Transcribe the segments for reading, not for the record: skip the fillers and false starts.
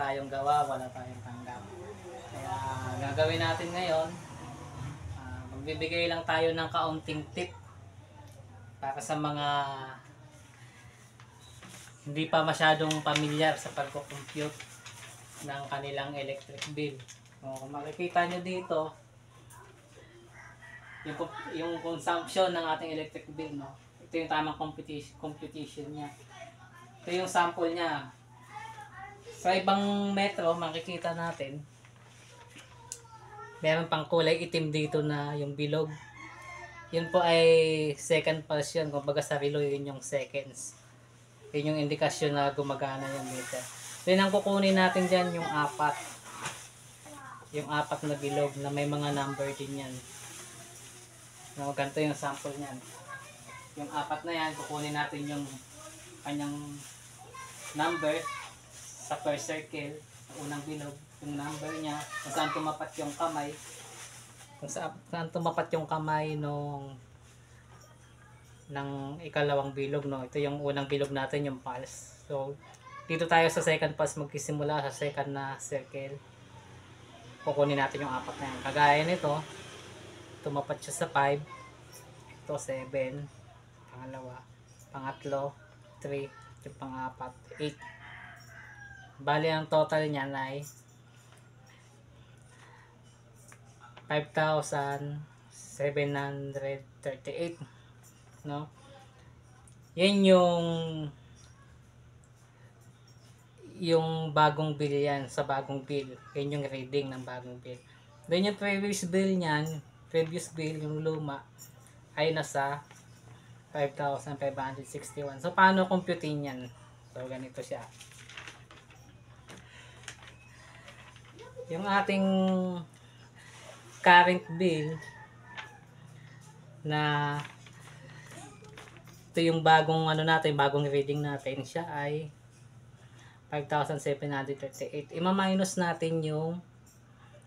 tayong gawa, wala tayong tanggap. Kaya gagawin natin ngayon, magbibigay lang tayo ng kaunting tip para sa mga hindi pa masyadong pamilyar sa pagko-compute ng kanilang electric bill. Kung makikita nyo dito, yung consumption ng ating electric bill, no? Ito yung tamang computation niya. Ito yung sample niya. Sa ibang metro, makikita natin, meron pang kulay itim dito na yung bilog. Yun po ay second pulse yun. Kumbaga sa relo, yun yung seconds. Yun yung indikasyon na gumagana yung meter. Then ang kukunin natin dyan, yung apat. Yung apat na bilog na may mga number din yan. No, ganito yung sample niyan. Yung apat na yan, kukunin natin yung kanyang number sa first circle, sa unang bilog, yung number niya, kung saan tumapat yung kamay, kung saan tumapat yung kamay ng ikalawang bilog, no? Ito yung unang bilog natin, yung pulse. So, dito tayo sa second pulse magsisimula sa second na circle. Kukunin natin yung apat na yan. Kagaya nito, tumapat siya sa 5, ito 7, pangalawa, pangatlo 3, yung pang-apat 8. Bali ang total niyan ay 5,738, no? Yan yung bagong bill yan, sa bagong bill. Yan yung reading ng bagong bill. Then yung previous bill niyan, yung luma ay nasa 5,561. So paano computein yan? So ganito siya. Yung ating current bill na ito yung bagong bagong reading natin, siya ay 5,738. Ima-minus natin yung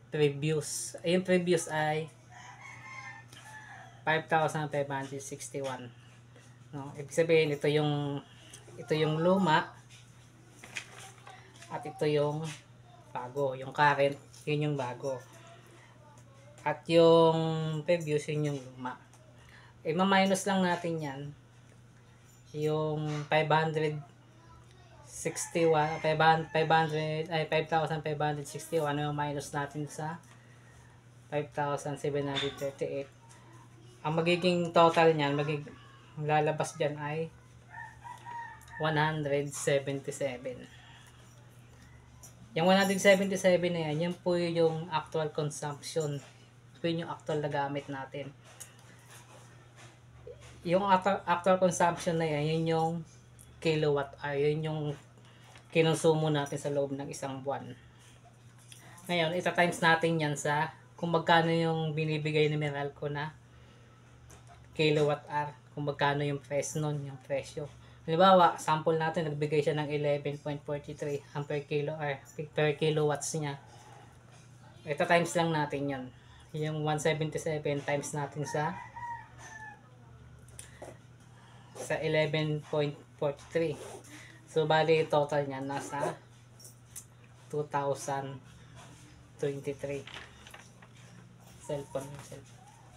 previous. Yung previous ay 5,561. No, ibig sabihin ito yung luma at ito yung bago, yung current, yun yung bago. At yung previous, yun yung luma. Ma-minus lang natin yan. Yung 5,561 minus natin sa 5,738. Ang magiging total niyan, lalabas diyan ay 177. Yung 177 na yan po yung actual consumption. Yun yung actual na gamit natin. Yung actual consumption na yan, yun yung kilowatt hour. Yun yung kinonsumo natin sa loob ng isang buwan. Ngayon, ita-times natin yan sa kung magkano yung binibigay ni Meralco na kilowatt hour. Kung magkano yung price nun, yung presyo. Halimbawa, sample natin, nagbigay siya ng 11.43 ampere kilo or per kilowatts niya. Ito times lang natin yun. Yung 177 times natin sa 11.43. So, bali total niya nasa 2,023. Cellphone.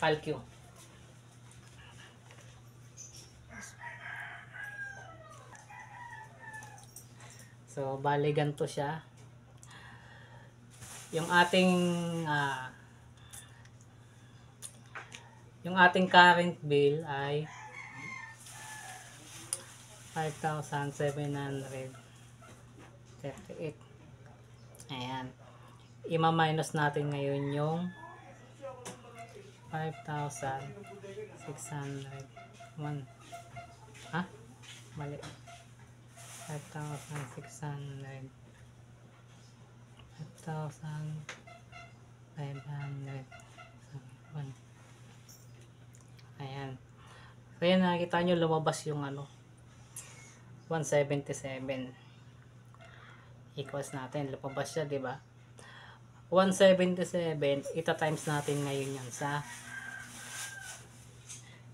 Palq. So, bali ganito siya. Yung ating current bill ay 5,738. Ayan. Ima-minus natin ngayon yung 5,601. Mali. 5,600. 5,500. Ayan. So yan, nakikita nyo lumabas yung 177 equals natin. Lumabas siya, di ba? 177, ita-times natin ngayon yan sa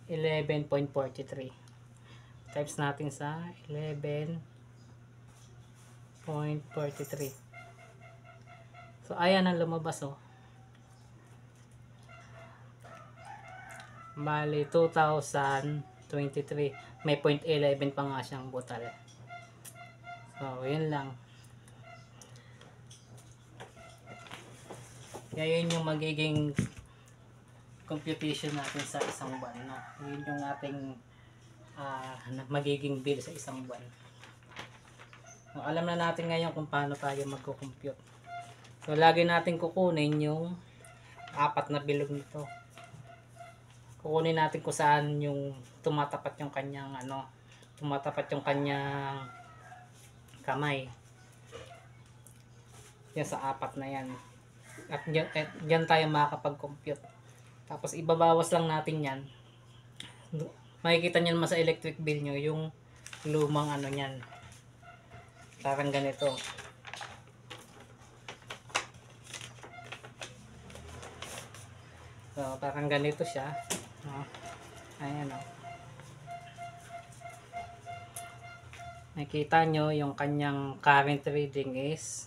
11.43. Times natin sa 11.43. So ayan ang lumabas oh. Bali 2023. May 0.11 pa nga siyang butal. So yun lang. Kaya yun yung magiging computation natin sa isang buwan, no? Yun yung ating magiging bill sa isang buwan. So, alam na natin ngayon kung paano tayo magko-compute. So lagi natin kukunin yung apat na bilog nito. Kukunin natin kung saan yung tumatapat yung kanyang tumatapat yung kanyang kamay. Yan sa apat na yan. At dyan tayo makakapag-compute. Tapos ibabawas lang natin yan. Makikita nyo naman sa electric bill nyo yung lumang nyan. Parang ganito. So parang ganito siya. Ayan o. Nakikita nyo yung kanyang current reading is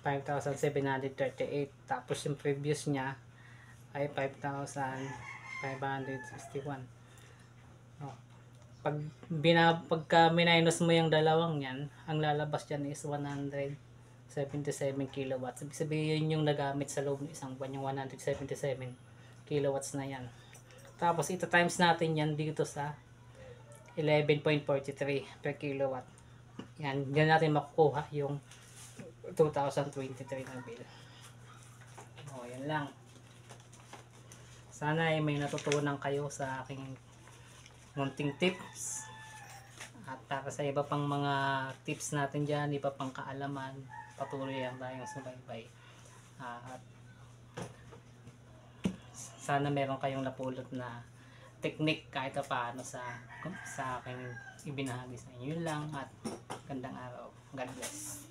5,738. Tapos yung previous niya ay 5,561. Pagka minus mo yung dalawang yan, ang lalabas dyan is 177 kilowatts. Ibig sabihin yung nagamit sa loob ng isang buwan, yung 177 kilowatts na yan. Tapos ito times natin yan dito sa 11.43 per kilowatt. Yan, dyan natin makukuha yung 2023 na bill. O, yan lang. Sana ay may natutunan kayo sa aking munting tips. At para sa iba pang mga tips natin dyan, iba pang kaalaman, patuloy lang tayong subaybay. At sana meron kayong napulot na technique kahit paano sa aking ibinahagi sa inyo. Yun lang at gandang araw. God bless.